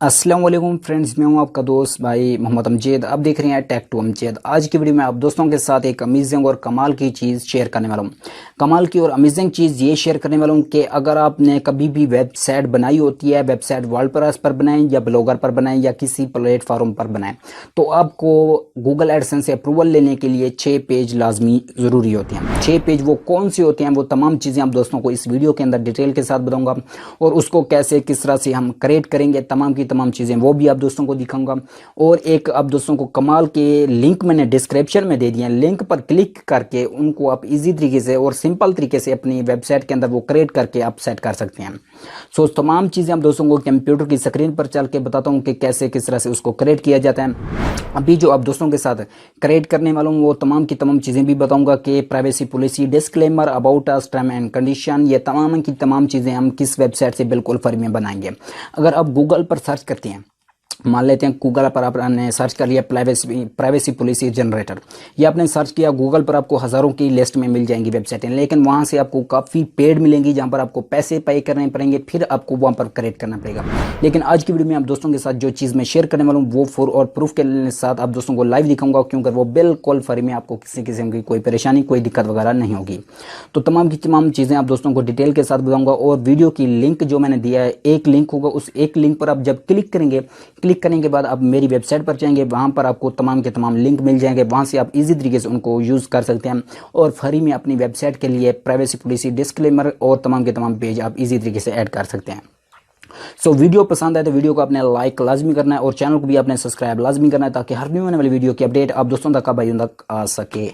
अस्सलाम वालेकुम फ्रेंड्स, मैं हूं आपका दोस्त भाई मोहम्मद अमजद। आप देख रहे हैं टेक टू अमजद। आज की वीडियो में आप दोस्तों के साथ एक अमेजिंग और कमाल की चीज़ शेयर करने वाला हूं। कमाल की और अमेजिंग चीज़ ये शेयर करने वाला हूं कि अगर आपने कभी भी वेबसाइट बनाई होती है, वेबसाइट वर्डप्रेस पर बनाएं या ब्लॉगर पर बनाएं या किसी प्लेटफॉर्म पर बनाएं, तो आपको गूगल एडसेंस से अप्रूवल लेने के लिए 6 पेज लाजमी ज़रूरी होते हैं। 6 पेज वो कौन से होते हैं, वो तमाम चीज़ें आप दोस्तों को इस वीडियो के अंदर डिटेल के साथ बताऊँगा और उसको कैसे किस तरह से हम क्रिएट करेंगे, तमाम की तमाम चीज़ें वो भी आप दोस्तों को दिखाऊंगा। और एक आप दोस्तों को कमाल के लिंक मैंने डिस्क्रिप्शन में दे दिए हैं, लिंक पर क्लिक करके उनको आप इजी तरीके से और सिंपल तरीके से अपनी वेबसाइट के अंदर वो क्रिएट करके आप सेट कर सकते हैं। सो तमाम चीज़ें आप दोस्तों को कंप्यूटर की स्क्रीन पर चल के बताता हूँ कि कैसे किस तरह से उसको क्रिएट किया जाता है। अभी जो आप दोस्तों के साथ क्रिएट करने वाला हूँ वो तमाम की तमाम चीज़ें भी बताऊंगा कि privacy policy, disclaimer, about us, term and condition, ये तमाम की तमाम चीज़ें हम किस वेबसाइट से बिल्कुल फ्री में बनाएंगे। अगर आप गूगल पर सर्च करते हैं, मान लेते हैं गूगल पर आपने सर्च कर लिया प्राइवेसी पॉलिसी जनरेटर, ये आपने सर्च किया गूगल पर, आपको हज़ारों की लिस्ट में मिल जाएंगी वेबसाइटें, लेकिन वहाँ से आपको काफ़ी पेड मिलेंगी जहाँ पर आपको पैसे पे करने पड़ेंगे, फिर आपको वहाँ पर क्रिएट करना पड़ेगा। लेकिन आज की वीडियो में आप दोस्तों के साथ जो चीज़ मैं शेयर करने वाला हूँ वो फॉर और प्रूफ के साथ आप दोस्तों को लाइव दिखाऊंगा, क्योंकि वो बिल्कुल फ्री में, आपको किसी किस्म की कोई परेशानी, कोई दिक्कत वगैरह नहीं होगी। तो तमाम की तमाम चीज़ें आप दोस्तों को डिटेल के साथ बताऊँगा। और वीडियो की लिंक जो मैंने दिया है, एक लिंक होगा, उस एक लिंक पर आप जब क्लिक करेंगे, क्लिक करने के बाद आप मेरी वेबसाइट पर जाएंगे, वहाँ पर आपको तमाम के तमाम लिंक मिल जाएंगे, वहाँ से आप इजी तरीके से उनको यूज़ कर सकते हैं और फ्री में अपनी वेबसाइट के लिए प्राइवेसी पॉलिसी, डिस्क्लेमर और तमाम के तमाम पेज आप इजी तरीके से ऐड कर सकते हैं। सो वीडियो पसंद आए तो वीडियो को आपने लाइक लाजमी करना है और चैनल को भी आपने सब्सक्राइब लाजमी करना है, ताकि हर न्यू आने वाली वीडियो की अपडेट आप दोस्तों तक, भाइयों तक आ सके।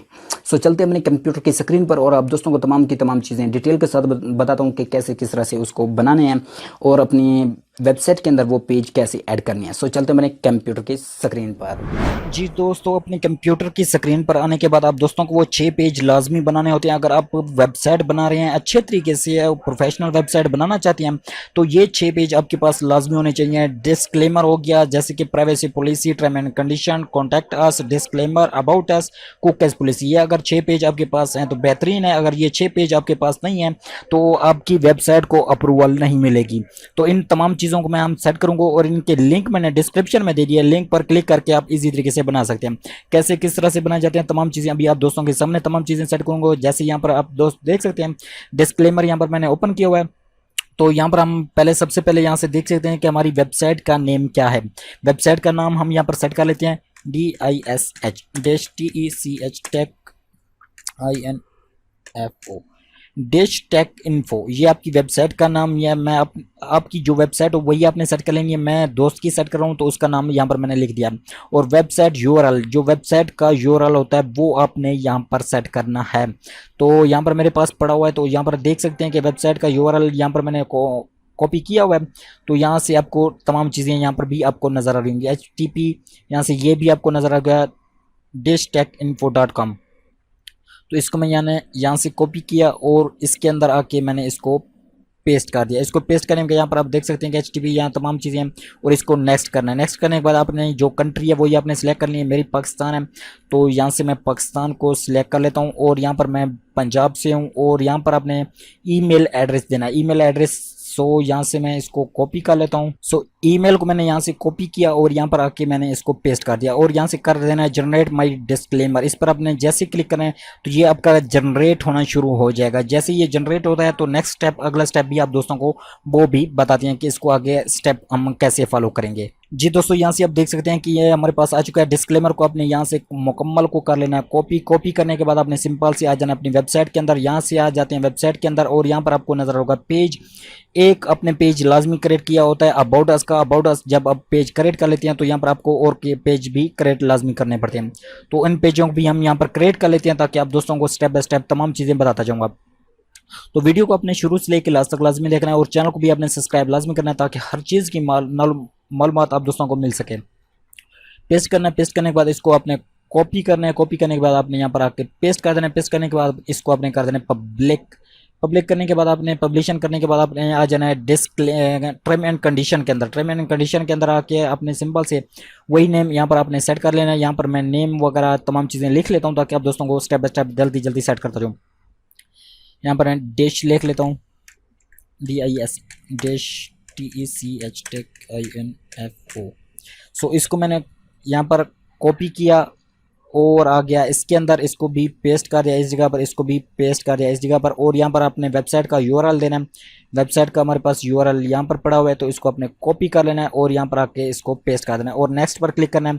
सो चलते हैं अपने कंप्यूटर की स्क्रीन पर और आप दोस्तों को तमाम की तमाम चीज़ें डिटेल के साथ बताता हूँ कि कैसे किस तरह से उसको बनाने हैं और अपनी वेबसाइट के अंदर वो पेज कैसे ऐड करनी है। सो चलते हैं मेरे कंप्यूटर की स्क्रीन पर। जी दोस्तों, अपने कंप्यूटर की स्क्रीन पर आने के बाद आप दोस्तों को वो 6 पेज लाजमी बनाने होते हैं। अगर आप वेबसाइट बना रहे हैं अच्छे तरीके से, प्रोफेशनल वेबसाइट बनाना चाहते हैं, तो ये 6 पेज आपके पास लाजमी होने चाहिए। डिस्क्लेमर हो गया, जैसे कि privacy policy, term and condition, contact us, disclaimer, about us, cookies policy. ये अगर 6 पेज आपके पास हैं तो बेहतरीन है। अगर ये 6 पेज आपके पास नहीं है तो आपकी वेबसाइट को अप्रूवल नहीं मिलेगी। तो इन तमाम चीज़ों को मैं हम सेट करूंगा और इनके लिंक मैंने डिस्क्रिप्शन में दे दिया। लिंक पर क्लिक करके आप इजी तरीके से बना सकते हैं। कैसे किस तरह से बनाए जाते हैं तमाम चीज़ें अभी आप दोस्तों के सामने तमाम चीज़ें सेट करूंगा। जैसे यहाँ पर आप दोस्त देख सकते हैं, डिस्क्लेमर यहाँ पर मैंने ओपन किया हुआ है। तो यहाँ पर हम पहले सबसे पहले यहाँ से देख सकते हैं कि हमारी वेबसाइट का नेम क्या है। वेबसाइट का नाम हम यहाँ पर सेट कर लेते हैं DISH take INFO take info. ये आपकी वेबसाइट का नाम। ये मैं आपकी जो वेबसाइट हो वही आपने सेट कर लेनी है। मैं दोस्त की सेट कर रहा हूँ तो उसका नाम यहाँ पर मैंने लिख दिया। और वेबसाइट यूआरएल, जो वेबसाइट का यूआरएल होता है वो आपने यहाँ पर सेट करना है। तो यहाँ पर मेरे पास पड़ा हुआ है, तो यहाँ पर देख सकते हैं कि वेबसाइट का यूआरएल यहाँ पर मैंने कॉपी किया हुआ है। तो यहाँ से आपको तमाम चीज़ें यहाँ पर भी आपको नज़र आ रही होंगी। HTTP यहाँ से ये भी आपको नज़र आ गया, dishtecinfo.com। तो इसको मैं यहाँ से कॉपी किया और इसके अंदर आके मैंने इसको पेस्ट कर दिया। इसको पेस्ट करने के यहाँ पर आप देख सकते हैं कि HTTP यहाँ तमाम चीज़ें हैं और इसको नेक्स्ट करना है। नेक्स्ट करने के बाद आपने जो कंट्री है वही आपने सेलेक्ट करनी है। मेरी पाकिस्तान है तो यहाँ से मैं पाकिस्तान को सिलेक्ट कर लेता हूँ और यहाँ पर मैं पंजाब से हूँ और यहाँ पर आपने ईमेल एड्रेस देना है, ईमेल एड्रेस। सो यहाँ से मैं इसको कॉपी कर लेता हूँ। सो ईमेल को मैंने यहाँ से कॉपी किया और यहाँ पर आके मैंने इसको पेस्ट कर दिया और यहाँ से कर देना है जनरेट माय डिस्क्लेमर। इस पर आपने जैसे क्लिक करना है तो ये आपका जनरेट होना शुरू हो जाएगा। जैसे ये जनरेट होता है तो नेक्स्ट स्टेप, अगला स्टेप भी आप दोस्तों को वो भी बताते हैं कि इसको आगे स्टेप हम कैसे फॉलो करेंगे। जी दोस्तों, यहाँ से आप देख सकते हैं कि ये हमारे पास आ चुका है। डिस्क्लेमर को आपने यहाँ से मुकम्मल को कर लेना है कॉपी करने के बाद आपने सिंपल से आ जाना अपनी वेबसाइट के अंदर। यहाँ से आ जाते हैं वेबसाइट के अंदर और यहाँ पर आपको नजर होगा पेज। एक अपने पेज लाजमी क्रिएट किया होता है अबाउट अस का। अबाउट अस जब आप पेज क्रिएट कर लेते हैं तो यहाँ पर आपको और पेज भी क्रिएट लाजमी करने पड़ते हैं। तो इन पेजों को भी हम यहाँ पर क्रिएट कर लेते हैं ताकि आप दोस्तों को स्टेप बाय स्टेप तमाम चीज़ें बताता जाऊँगा। तो वीडियो को अपने शुरू से लेकर लास्ट तक लाजमी देखना है और चैनल को भी आपने सब्सक्राइब लाजमी करना है ताकि हर चीज़ की मालूमात आप दोस्तों को मिल सके। पेस्ट करना है, पेस्ट करने के बाद इसको आपने कॉपी करना है। कॉपी करने के बाद आपने यहाँ पर आके पेस्ट कर देना है। पेस्ट करने के बाद इसको आपने कर देना है पब्लिक करने के बाद आपने पब्लिशन करने के बाद आपने आ जाना है टर्म एंड कंडीशन के अंदर। टर्म एंड कंडीशन के अंदर आके आपने सिंपल से वही नेम यहाँ पर आपने सेट कर लेना है। यहाँ पर मैं नेम वगैरह तमाम चीज़ें लिख लेता हूँ ताकि आप दोस्तों को स्टेप बाय स्टेप जल्दी सेट करता जाऊँ। यहाँ पर मैं डिश लिख लेता हूँ, DIS डिश TECH TECHINFO। सो इसको मैंने यहाँ पर कॉपी किया और आ गया इसके अंदर, इसको भी पेस्ट कर दिया इस जगह पर, इसको भी पेस्ट कर दिया इस जगह पर। और यहाँ पर अपने वेबसाइट का यूआरएल देना है। वेबसाइट का हमारे पास यूआरएल यहाँ पर पड़ा हुआ है, तो इसको अपने कॉपी कर लेना है और यहाँ पर आके इसको पेस्ट कर देना है और नेक्स्ट पर क्लिक करना है।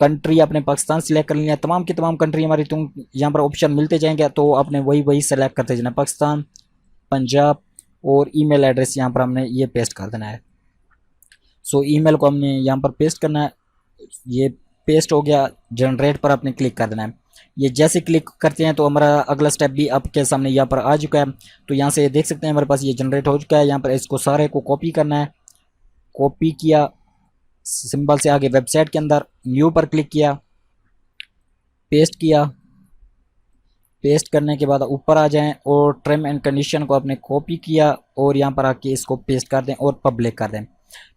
कंट्री अपने पाकिस्तान सिलेक्ट कर लिया, तमाम की तमाम कंट्री हमारी तुम यहाँ पर ऑप्शन मिलते जाएंगे, तो आपने वही सेलेक्ट करते जाना, पाकिस्तान, पंजाब, और ईमेल एड्रेस यहाँ पर हमने ये पेस्ट कर देना है। सो ईमेल को हमने यहाँ पर पेस्ट करना है, ये पेस्ट हो गया। जनरेट पर आपने क्लिक कर देना है। ये जैसे क्लिक करते हैं तो हमारा अगला स्टेप भी आपके सामने यहाँ पर आ चुका है। तो यहाँ से देख सकते हैं हमारे पास ये जनरेट हो चुका है। यहाँ पर इसको सारे को कॉपी करना है, कॉपी किया, सिंबल से आगे वेबसाइट के अंदर न्यू पर क्लिक किया, पेस्ट किया। पेस्ट करने के बाद ऊपर आ जाएं और टर्म एंड कंडीशन को आपने कॉपी किया और यहाँ पर आके इसको पेस्ट कर दें और पब्लिक कर दें।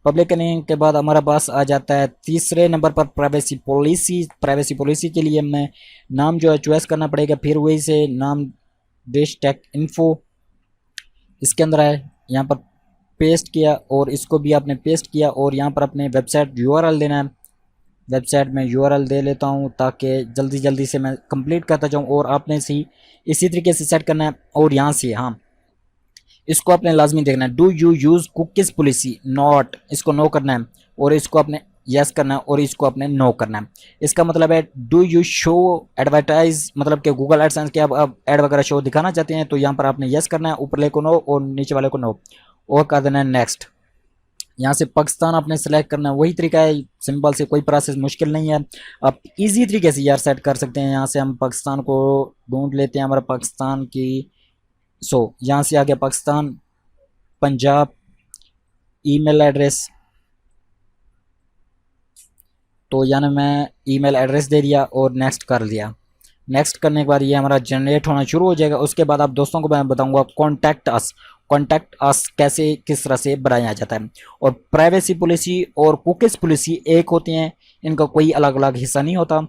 पब्लिक करने के बाद हमारा पास आ जाता है तीसरे नंबर पर प्राइवेसी पॉलिसी। प्राइवेसी पॉलिसी के लिए हमें नाम जो है चॉइस करना पड़ेगा, फिर वही से नाम देश टेक इन्फो इसके अंदर है, यहाँ पर पेस्ट किया और इसको भी आपने पेस्ट किया और यहाँ पर अपने वेबसाइट यूआरएल देना है। वेबसाइट में यूआरएल दे लेता हूँ ताकि जल्दी जल्दी से मैं कंप्लीट करता जाऊँ और आपने इसी तरीके से सेट करना है। और यहाँ से हाँ, इसको आपने लाजमी देखना है, do you use cookies policy, not, इसको नो करना है और इसको आपने यस करना है और इसको आपने नो करना है। इसका मतलब है डू यू शो एडवर्टाइज, मतलब कि गूगल एडसेंस के आप एड वगैरह शो दिखाना चाहते हैं तो यहाँ पर आपने यस करना है, ऊपर वाले को नो और नीचे वाले को नो, और कर देना है नेक्स्ट। यहाँ से पाकिस्तान आपने सेलेक्ट करना है, वही तरीका है, सिंपल से, कोई प्रोसेस मुश्किल नहीं है, आप इजी तरीके से यार सेट कर सकते हैं। यहाँ से हम पाकिस्तान को ढूंढ लेते हैं, हमारा पाकिस्तान की, यहाँ से आ गया पाकिस्तान, पंजाब, ईमेल एड्रेस, तो यानी मैं ईमेल एड्रेस दे दिया और नेक्स्ट कर दिया। नेक्स्ट करने के बाद ये हमारा जनरेट होना शुरू हो जाएगा। उसके बाद आप दोस्तों को मैं बताऊंगा कॉन्टैक्ट अस कैसे, किस तरह से बनाया जाता है। और प्राइवेसी पॉलिसी और कुकीज़ पॉलिसी एक होती हैं, इनका कोई अलग अलग हिस्सा नहीं होता।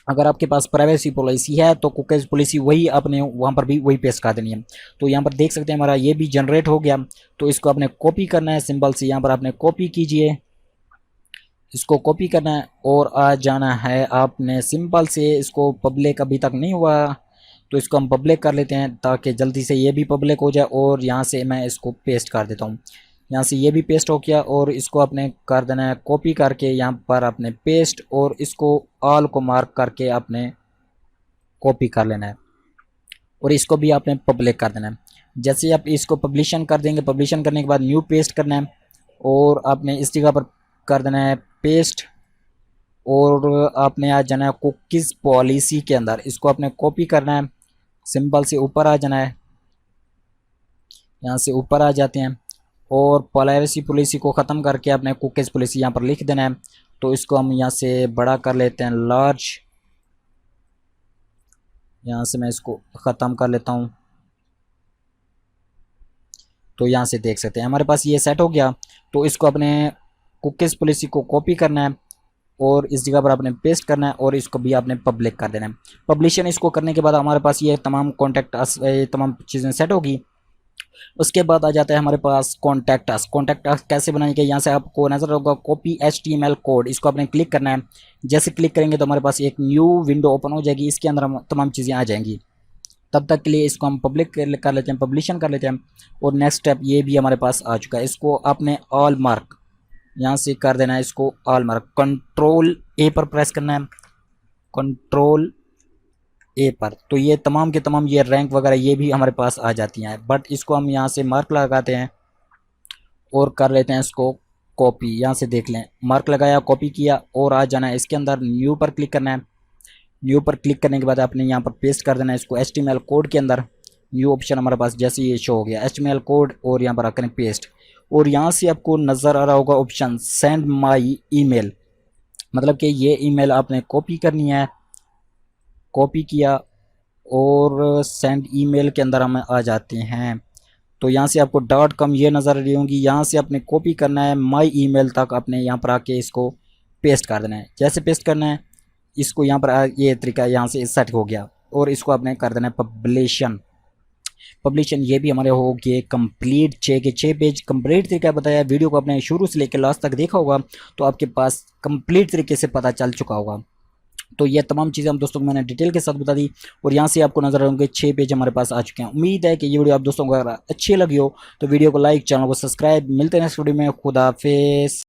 अगर आपके पास प्राइवेसी पॉलिसी है तो कुकीज़ पॉलिसी वही आपने वहाँ पर भी वही पेस्ट कर देनी है। तो यहाँ पर देख सकते हैं हमारा ये भी जनरेट हो गया। तो इसको आपने कॉपी करना है, सिंपल से यहाँ पर आपने कॉपी कीजिए, इसको कॉपी करना है और आ जाना है आपने, सिंपल से। इसको पब्लिक अभी तक नहीं हुआ तो इसको हम पब्लिक कर लेते हैं ताकि जल्दी से ये भी पब्लिक हो जाए। और यहाँ से मैं इसको पेस्ट कर देता हूँ, यहाँ से ये भी पेस्ट हो गया और इसको आपने कर देना है कॉपी करके यहाँ पर आपने पेस्ट, और इसको ऑल को मार्क करके आपने कॉपी कर लेना है और इसको भी आपने पब्लिक कर देना है। जैसे आप इसको पब्लिशन कर देंगे, पब्लिशन करने के बाद न्यू पेस्ट करना है और आपने इस जगह पर कर देना है पेस्ट, और आपने आ जाना है कुकीज़ पॉलिसी के अंदर, इसको आपने कॉपी करना है, सिंपल से ऊपर आ जाना है, यहाँ से ऊपर आ जाते हैं और प्राइवेसी पॉलिसी को ख़त्म करके आपने कुकीज़ पॉलिसी यहाँ पर लिख देना है। तो इसको हम यहाँ से बड़ा कर लेते हैं, लार्ज, यहाँ से मैं इसको ख़त्म कर लेता हूँ। तो यहाँ से देख सकते हैं हमारे पास ये सेट हो गया। तो इसको अपने कुकीज़ पॉलिसी को कॉपी करना है और इस जगह पर आपने पेस्ट करना है और इसको भी आपने पब्लिक कर देना है। पब्लिशन इसको करने के बाद हमारे पास ये तमाम तमाम चीज़ें सेट होगी। उसके बाद आ जाता है हमारे पास कॉन्टैक्ट अस। कॉन्टैक्ट अस कैसे बनाएंगे, यहाँ से आपको नजर होगा कॉपी HTML कोड, इसको आपने क्लिक करना है। जैसे क्लिक करेंगे तो हमारे पास एक न्यू विंडो ओपन हो जाएगी, इसके अंदर हम तमाम चीज़ें आ जाएंगी। तब तक के लिए इसको हम पब्लिक कर लेते हैं, पब्लिशन कर लेते हैं। और नेक्स्ट स्टेप ये भी हमारे पास आ चुका है, इसको आपने ऑल मार्क यहाँ से कर देना है, इसको ऑल मार्क, कंट्रोल A पर प्रेस करना है, कंट्रोल A पर। तो ये तमाम के तमाम ये रैंक वगैरह ये भी हमारे पास आ जाती हैं, बट इसको हम यहाँ से मार्क लगाते हैं और कर लेते हैं इसको कॉपी। यहाँ से देख लें, मार्क लगाया, कॉपी किया और आ जाना है इसके अंदर, न्यू पर क्लिक करना है। न्यू पर क्लिक करने के बाद आपने यहाँ पर पेस्ट कर देना है इसको HTML कोड के अंदर। न्यू ऑप्शन हमारे पास जैसे ये शो हो गया, HTML कोड, और यहाँ पर आकर पेस्ट। और यहाँ से आपको नज़र आ रहा होगा ऑप्शन सेंड माई ईमेल, मतलब कि ये ईमेल आपने कॉपी करनी है। कॉपी किया और सेंड ईमेल के अंदर हम आ जाते हैं। तो यहाँ से आपको .com ये नज़र आ रही होंगी, यहाँ से आपने कॉपी करना है, माई ईमेल तक आपने यहाँ पर आके इसको पेस्ट कर देना है। जैसे पेस्ट करना है इसको यहाँ पर ये तरीका यहाँ से सेट हो गया और इसको आपने कर देना है पब्लिशन। पब्लिशन ये भी हमारे हो गए कंप्लीट। 6 पेज कंप्लीट तरीका बताया। वीडियो को आपने शुरू से लेकर लास्ट तक देखा होगा तो आपके पास कंप्लीट तरीके से पता चल चुका होगा। तो ये तमाम चीज़ें हम दोस्तों को मैंने डिटेल के साथ बता दी और यहाँ से आपको नजर आएंगे 6 पेज हमारे पास आ चुके हैं। उम्मीद है कि ये वीडियो आप दोस्तों को अगर अच्छी लगी हो तो वीडियो को लाइक, चैनल को सब्सक्राइब। मिलते हैं नेक्स्ट वीडियो में। खुदा हाफिज़।